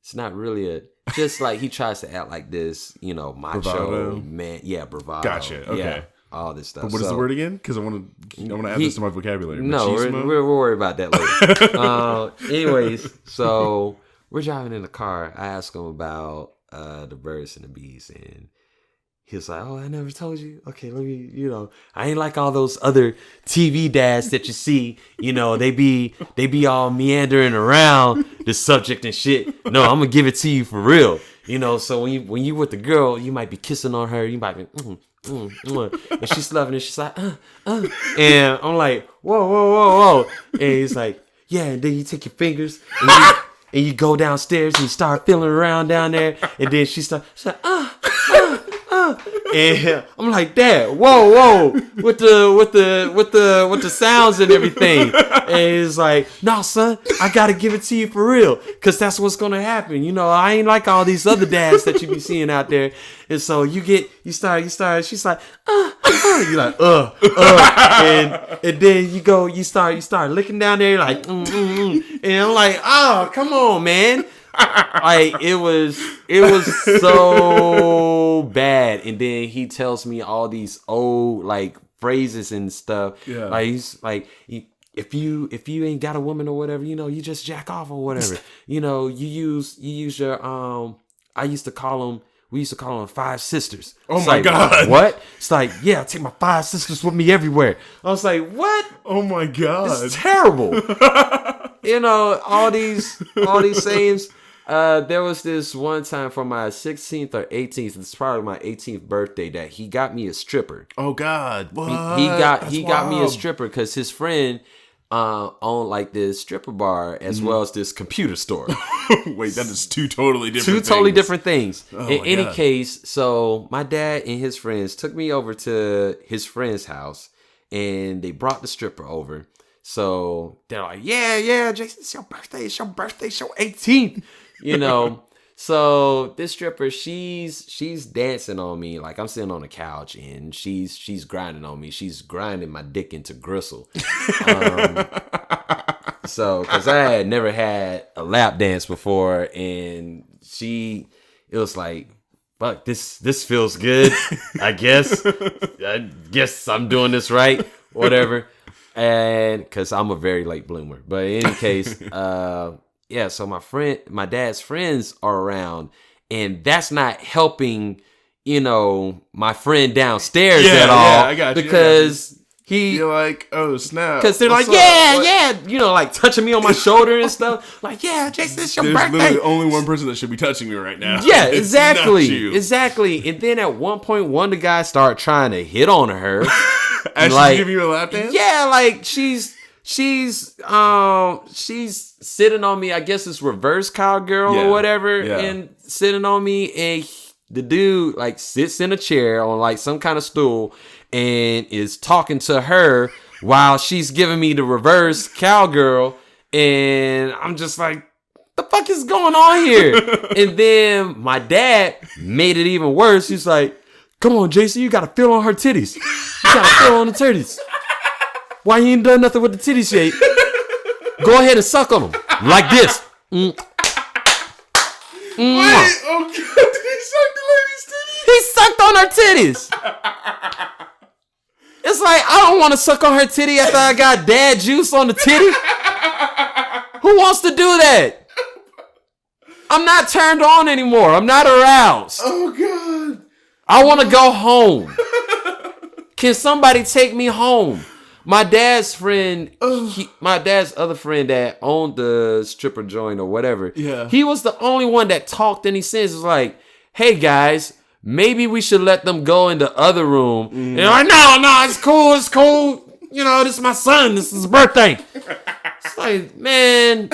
It's not really just like he tries to act like this, macho bravado? Man. Yeah, bravado. Gotcha. Okay. Yeah. All this stuff. But what is the word again? Because I want to add this to my vocabulary. No, we'll worry about that later. Anyways, so we're driving in the car. I asked him about the birds and the bees, and he was like, "Oh, I never told you. Okay, let me. I ain't like all those other TV dads that you see. They be all meandering around the subject and shit. No, I'm gonna give it to you for real. So when you with the girl, you might be kissing on her. You might be." And she's loving it. She's like, and I'm like, whoa. And he's like, yeah. And then you take your fingers And you go downstairs and you start feeling around down there. And then she's like, and I'm like, Dad, whoa, with the sounds and everything. And he's like, no, son, I gotta give it to you for real, cause that's what's gonna happen. You know, I ain't like all these other dads that you be seeing out there. And so you start. She's like, you're like, and then you start looking down there, like, and I'm like, oh, come on, man. Like it was so bad. And then he tells me all these old like phrases and stuff. Yeah. Like he's like, if you ain't got a woman or whatever, you know, you just jack off or whatever. You know, you use your we used to call them 5 sisters. Oh It's my like, God. What? It's like, yeah, I take my 5 sisters with me everywhere. I was like, what? Oh my God. It's terrible. You know, all these sayings. There was this one time for my 16th or 18th, it's probably my 18th birthday, that he got me a stripper. Oh God. What? He got me a stripper because his friend owned like this stripper bar as well as this computer store. Wait, that is two totally different things. Oh, In any God. case, so my dad and his friends took me over to his friend's house and they brought the stripper over. So they're like, yeah, Jason, it's your birthday, it's your 18th. You know, so this stripper, she's dancing on me. Like I'm sitting on the couch and she's grinding on me. She's grinding my dick into gristle. So, cause I had never had a lap dance before, and it was like, fuck, this feels good. I guess I'm doing this right, whatever. And cause I'm a very late bloomer, but in any case, yeah, so my dad's friends are around, and that's not helping, you know, my friend downstairs at all. I got you. Because you're like, oh snap. Because they're What's like, up? yeah, you know, like touching me on my shoulder and stuff. Like, yeah, Jason, it's your There's birthday. literally only one person that should be touching me right now. Yeah, It's exactly. not you. Exactly. And then at one point, one of the guys started trying to hit on her. As like, she's giving you a lap dance? Yeah, like she's sitting on me. I guess it's reverse cowgirl or whatever, and sitting on me. And the dude like sits in a chair on like some kind of stool and is talking to her while she's giving me the reverse cowgirl. And I'm just like, the fuck is going on here? And then my dad made it even worse. He's like, come on, Jason, you gotta feel on her titties. You gotta feel on the titties. Why you ain't done nothing with the titties yet? Go ahead and suck on them. Like this. Wait, oh God, did he suck the lady's titties? He sucked on her titties. It's like, I don't want to suck on her titty after I got dad juice on the titty. Who wants to do that? I'm not turned on anymore. I'm not aroused. Oh God. I want to go home. Can somebody take me home? My dad's friend, my dad's other friend that owned the stripper joint or whatever. Yeah. He was the only one that talked any sense. It was like, hey guys, maybe we should let them go in the other room. And they're like, no, it's cool. You know, this is my son. This is his birthday. It's like, man,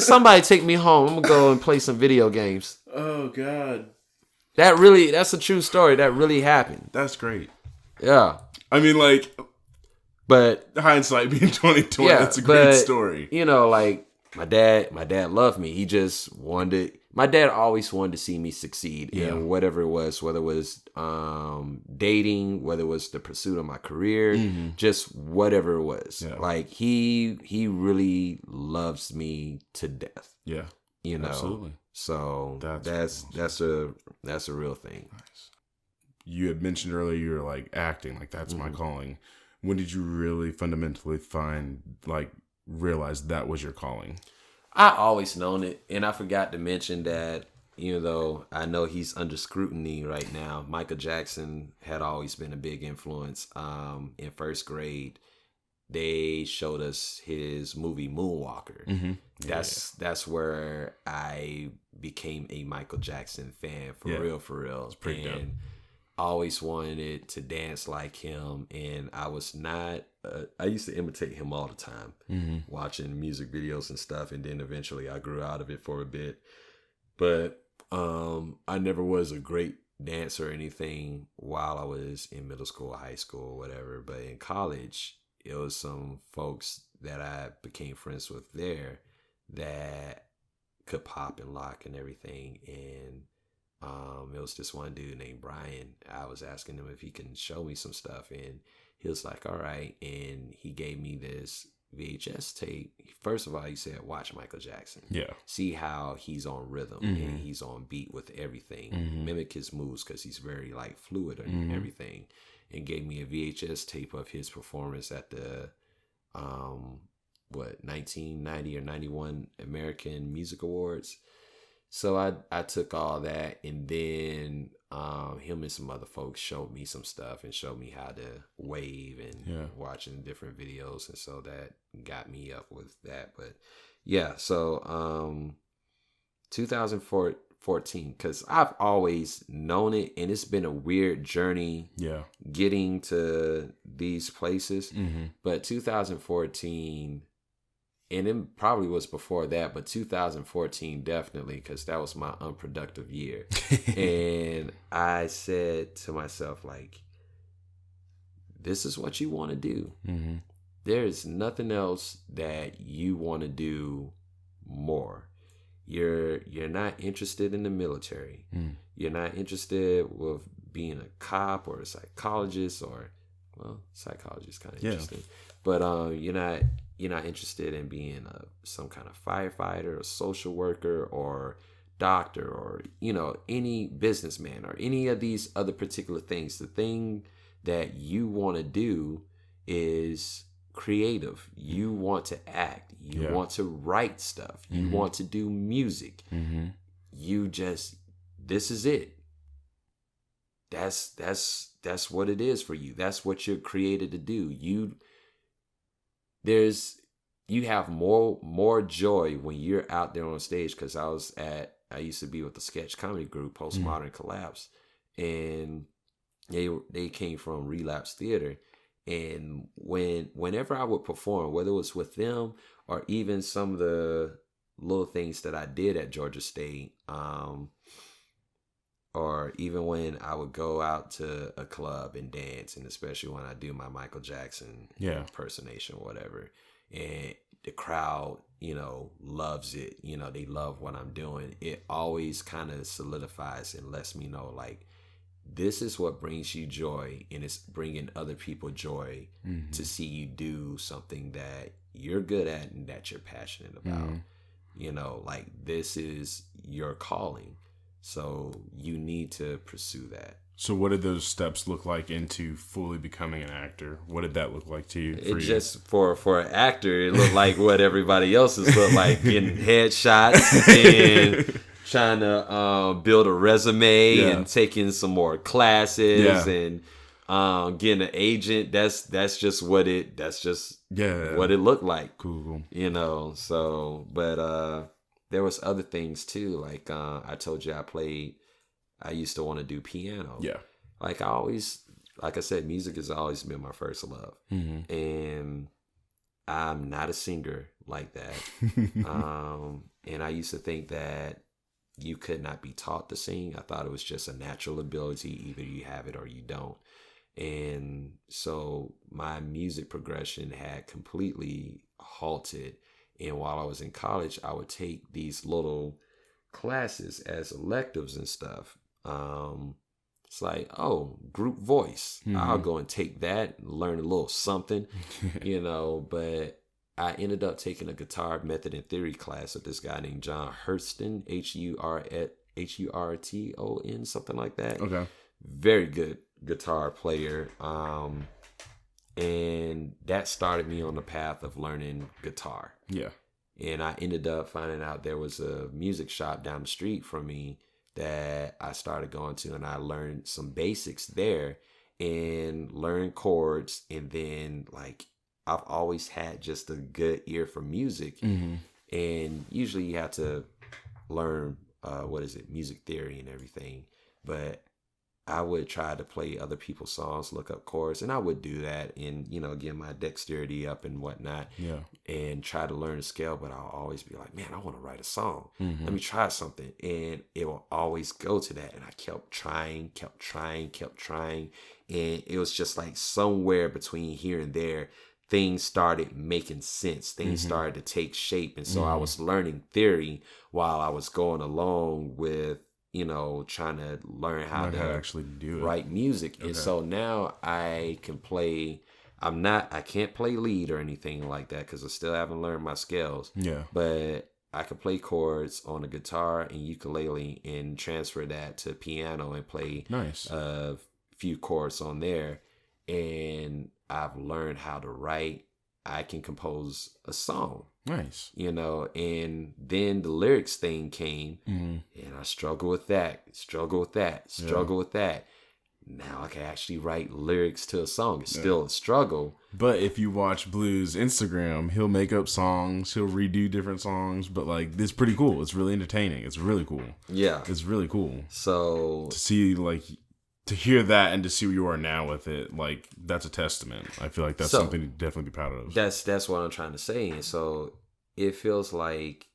somebody take me home. I'm gonna go and play some video games. Oh God. That's a true story. That really happened. That's great. Yeah. I mean, like, but hindsight being 2020, yeah, that's a great story. You know, like my dad loved me. He just my dad always wanted to see me succeed in whatever it was, whether it was dating, whether it was the pursuit of my career, just whatever it was. Yeah. Like he really loves me to death. Yeah. You know. Absolutely. So that's a real thing. Nice. You had mentioned earlier you were like acting, like that's my calling. When did you really fundamentally realize that was your calling? I always known it, and I forgot to mention that, even though I know he's under scrutiny right now, Michael Jackson had always been a big influence. In first grade, they showed us his movie Moonwalker. Mm-hmm. That's where I became a Michael Jackson fan for real. It's pretty dope. Always wanted to dance like him, and I was not I used to imitate him all the time, watching music videos and stuff. And then eventually I grew out of it for a bit. But I never was a great dancer or anything while I was in middle school, high school, whatever. But in college, it was some folks that I became friends with there that could pop and lock and everything. And it was this one dude named Brian. I was asking him if he can show me some stuff, and he was like, all right. And he gave me this VHS tape. First of all, he said, watch Michael Jackson. Yeah. See how he's on rhythm and he's on beat with everything. Mimic his moves because he's very like fluid and everything. And gave me a VHS tape of his performance at the 1990 or 91 American Music Awards. So I took all that, and then him and some other folks showed me some stuff and showed me how to wave and watching different videos, and so that got me up with that. But yeah, so 2014, because I've always known it, and it's been a weird journey getting to these places. But 2014, and it probably was before that, but 2014 definitely, because that was my unproductive year. And I said to myself, like, this is what you want to do. There's nothing else that you want to do more. You're not interested in the military. You're not interested with being a cop or a psychologist, or, well, psychologist is kind of interesting. But you're not interested in being some kind of firefighter or social worker or doctor or, any businessman or any of these other particular things. The thing that you want to do is creative. You want to act. You want to write stuff. You want to do music. This is it. That's what it is for you. That's what you're created to do. You have more joy when you're out there on stage, because I used to be with the sketch comedy group Postmodern Collapse, and they came from Relapse Theater. And whenever I would perform, whether it was with them or even some of the little things that I did at Georgia State, or even when I would go out to a club and dance, and especially when I do my Michael Jackson impersonation or whatever, and the crowd, loves it, they love what I'm doing, it always kind of solidifies and lets me know, like, this is what brings you joy, and it's bringing other people joy to see you do something that you're good at and that you're passionate about. Like, this is your calling. So you need to pursue that. So what did those steps look like into fully becoming an actor? What did that look like to you? Just for an actor, it looked like what everybody else's looked like, getting headshots and trying to build a resume and taking some more classes and getting an agent. That's just what it looked like. Cool. So, but there was other things too. Like I told you, I used to want to do piano. Yeah. Like I said, music has always been my first love. And I'm not a singer like that. And I used to think that you could not be taught to sing. I thought it was just a natural ability. Either you have it or you don't. And so my music progression had completely halted. And while I was in college, I would take these little classes as electives and stuff. It's like, group voice. I'll go and take that and learn a little something, but I ended up taking a guitar method and theory class with this guy named John Hurston, Hurton, something like that. Okay. Very good guitar player. And that started me on the path of learning guitar. Yeah. And I ended up finding out there was a music shop down the street from me that I started going to, and I learned some basics there and learned chords. And then, like, I've always had just a good ear for music. And usually you have to learn, music theory and everything. But I would try to play other people's songs, look up chords, and I would do that and, get my dexterity up and whatnot. Yeah. And try to learn the scale, but I'll always be like, man, I want to write a song. Let me try something. And it will always go to that. And I kept trying. And it was just like somewhere between here and there, things started making sense. Things started to take shape. And so I was learning theory while I was going along with, trying to learn how to actually do it. Write music. Okay. And so now I can play. I can't play lead or anything like that because I still haven't learned my scales. Yeah. But I can play chords on a guitar and ukulele and transfer that to piano and play a few chords on there. And I've learned how to write. I can compose a song. Nice. And then the lyrics thing came and I struggle with that. Now I can actually write lyrics to a song. It's still a struggle. But if you watch Blue's Instagram, he'll make up songs. He'll redo different songs. But like, it's pretty cool. It's really entertaining. It's really cool. Yeah. It's really cool. So to see to hear that and to see where you are now with it, like, that's a testament. I feel like that's something to definitely be proud of. That's what I'm trying to say. And so it feels like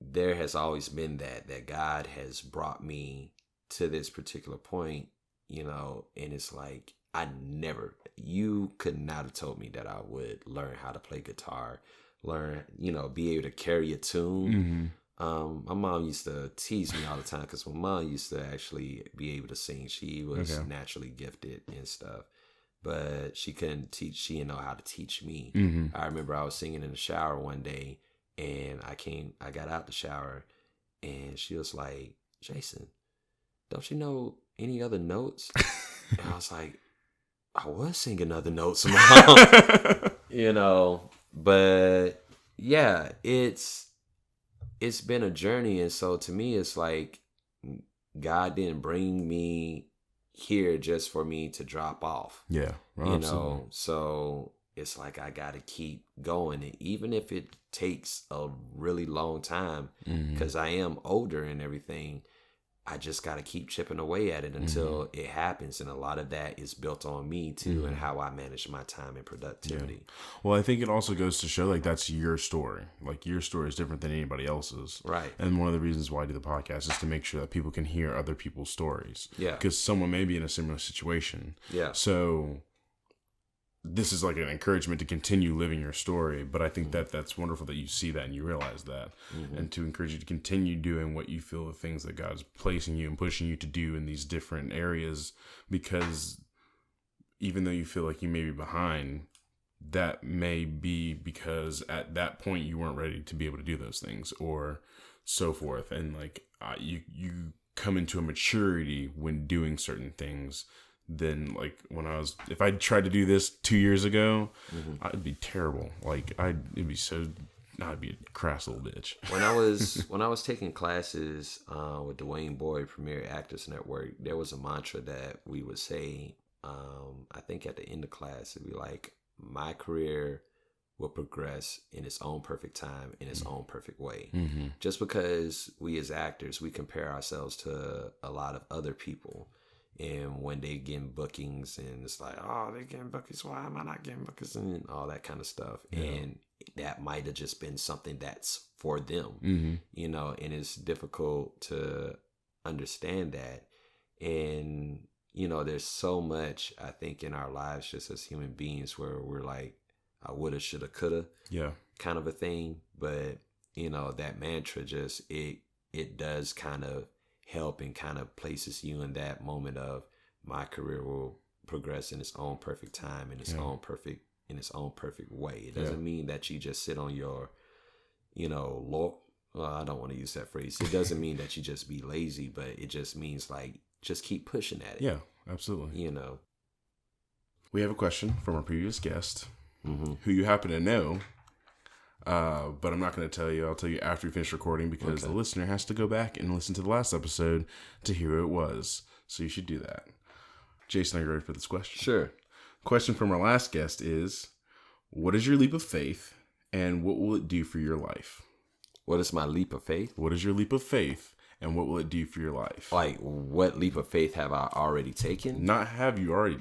there has always been that God has brought me to this particular point, and it's like, you could not have told me that I would learn how to play guitar, be able to carry a tune. My mom used to tease me all the time because my mom used to actually be able to sing. She was naturally gifted and stuff, but she couldn't teach. She didn't know how to teach me. I remember I was singing in the shower one day, and I got out the shower, and she was like, "Jason, don't you know any other notes?" And I was like, "I was singing other notes, Mom." But yeah, it's been a journey. And so to me, it's like God didn't bring me here just for me to drop off. Yeah. Absolutely. So it's like I got to keep going. And even if it takes a really long time, because I am older and everything, I just got to keep chipping away at it until it happens. And a lot of that is built on me too, and how I manage my time and productivity. Yeah. Well, I think it also goes to show, like, that's your story. Like, your story is different than anybody else's. Right. And one of the reasons why I do the podcast is to make sure that people can hear other people's stories. Yeah. Because someone may be in a similar situation. Yeah. So this is like an encouragement to continue living your story. But I think that's wonderful that you see that and you realize that, and to encourage you to continue doing what you feel, the things that God's placing you and pushing you to do in these different areas, because even though you feel like you may be behind, that may be because at that point you weren't ready to be able to do those things or so forth. And like, you come into a maturity when doing certain things. Then, like, if I tried to do this 2 years ago, I'd be terrible. Like, I'd be a crass little bitch. When I was taking classes with Dwayne Boyd, Premier Actors Network, there was a mantra that we would say. I think at the end of class, it'd be like, my career will progress in its own perfect time, in its own perfect way. Just because we as actors, we compare ourselves to a lot of other people. And when they getting bookings, and it's like, oh, they getting bookings, why am I not getting bookings, and all that kind of stuff. Yeah. And that might have just been something that's for them, and it's difficult to understand that. And, there's so much, I think, in our lives just as human beings where we're like, I woulda, shoulda, coulda, kind of a thing. But, that mantra just, it does kind of help and kind of places you in that moment of, my career will progress in its own perfect time, in its own perfect way. It doesn't mean that you just sit on your, well, I don't want to use that phrase. It doesn't mean that you just be lazy, but it just means like, just keep pushing at it. Yeah, absolutely. We have a question from our previous guest, who you happen to know. But I'm not going to tell you. I'll tell you after we finish recording, because the listener has to go back and listen to the last episode to hear who it was. So you should do that. Jason, are you ready for this question? Sure. Question from our last guest is, what is your leap of faith, and what will it do for your life? What is my leap of faith? What is your leap of faith, and what will it do for your life? Like, what leap of faith have I already taken? Not have you already.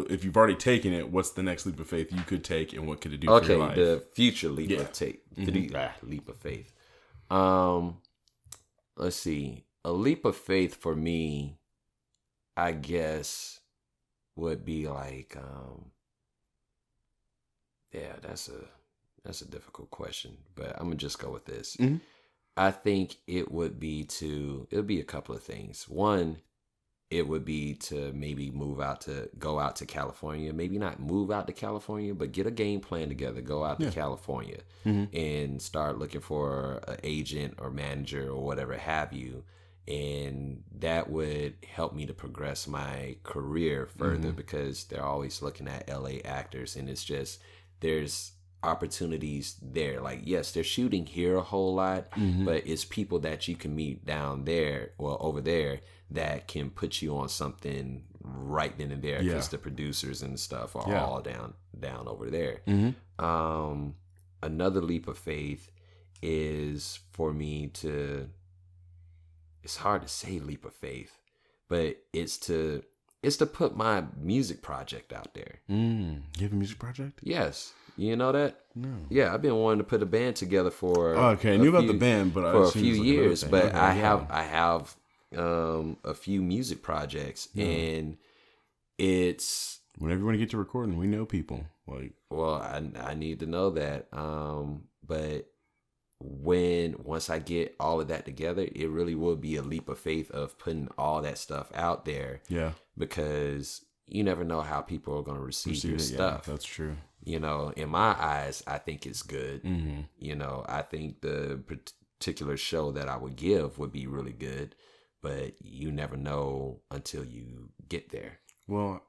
If you've already taken it, what's the next leap of faith you could take, and what could it do for your life? Okay, the future leap of faith. Leap of faith. Let's see. A leap of faith for me, I guess, would be like, that's a difficult question, but I'm gonna just go with this. Mm-hmm. I think it would be a couple of things. One, it would be to maybe go out to California. Maybe not move out to California, but get a game plan together. Go out to California and start looking for an agent or manager or whatever have you. And that would help me to progress my career further because they're always looking at LA actors, and it's just, there's opportunities there. Like, yes, they're shooting here a whole lot, but it's people that you can meet down there, well, over there, that can put you on something right then and there because the producers and stuff are all down over there. Another leap of faith is for me to, it's hard to say leap of faith, but it's to put my music project out there. You have a music project? Yes. You know that? No. Yeah, I've been wanting to put a band together for. Okay, I knew about the band, but for a few years. But okay, I have a few music projects, and it's. Whenever you want to get to recording, we know people. Like, well, I need to know that. But once I get all of that together, it really will be a leap of faith of putting all that stuff out there. Yeah. Because you never know how people are going to receive your stuff. Yeah, that's true. You know, in my eyes, I think it's good. You know, I think the particular show that I would give would be really good, but you never know until you get there. Well,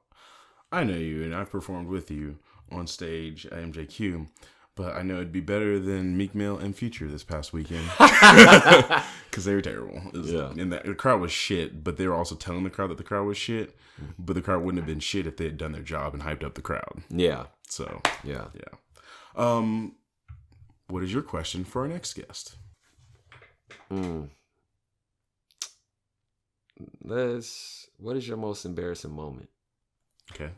I know you, and I've performed with you on stage at MJQ, but I know it'd be better than Meek Mill and Future this past weekend because they were terrible. And the crowd was shit, but they were also telling the crowd that the crowd was shit, but the crowd wouldn't have been shit if they had done their job and hyped up the crowd. Yeah. So, yeah. What is your question for our next guest? What is your most embarrassing moment? Okay.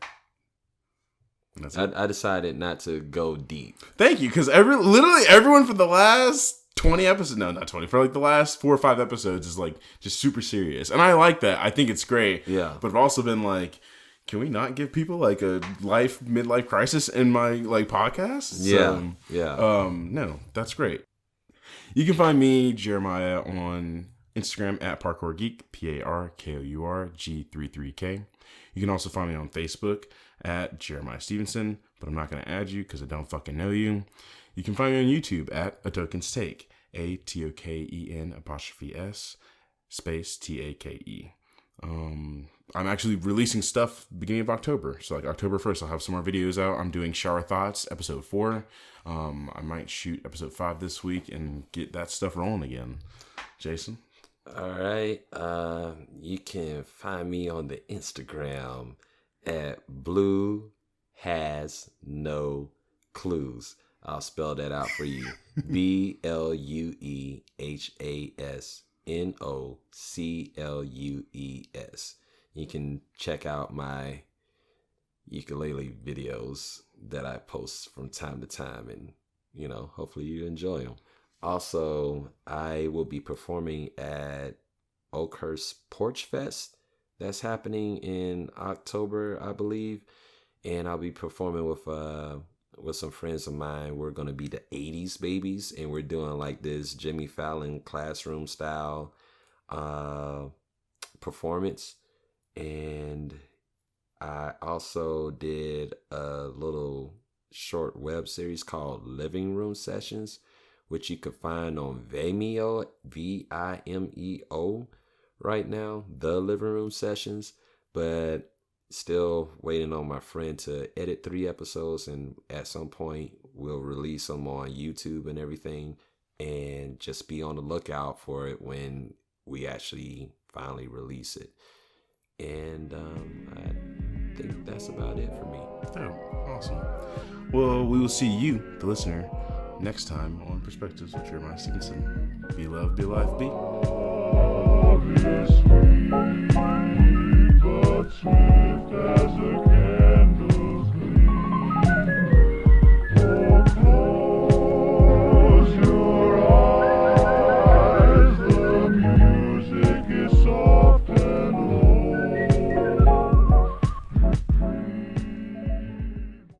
I decided not to go deep. Thank you, because literally everyone for the last 20 episodes, no, not 20, for like the last 4 or 5 episodes is like just super serious. And I like that. I think it's great. Yeah. But I've also been like, can we not give people like a midlife crisis in my like podcast? No, that's great. You can find me, Jeremiah, on Instagram at Parkour Geek, ParkourG33K. You can also find me on Facebook at Jeremiah Stephenson, but I'm not going to add you because I don't fucking know you. You can find me on YouTube at A Token's Take, ATOKEN''S space TAKE. I'm actually releasing stuff beginning of October. So like October 1st, I'll have some more videos out. I'm doing Shower Thoughts, episode 4. I might shoot episode 5 this week and get that stuff rolling again. Jason? All right. You can find me on the Instagram at Blue Has No Clues. I'll spell that out for you. BLUEHASNOCLUES. You can check out my ukulele videos that I post from time to time, and you know, hopefully you enjoy them. Also, I will be performing at Oakhurst Porch Fest. That's happening in October, I believe, and I'll be performing with some friends of mine. We're gonna be the 80s babies, and we're doing like this Jimmy Fallon classroom style performance. And I also did a little short web series called Living Room Sessions, which you can find on Vimeo, Vimeo right now, The Living Room Sessions. But still waiting on my friend to edit 3 episodes, and at some point we'll release them on YouTube and everything, and just be on the lookout for it when we actually finally release it. And I think that's about it for me. Oh, awesome. Well, we will see you, the listener, next time on Perspectives with Jeremiah Stephenson. Be love, be life, be. obviously.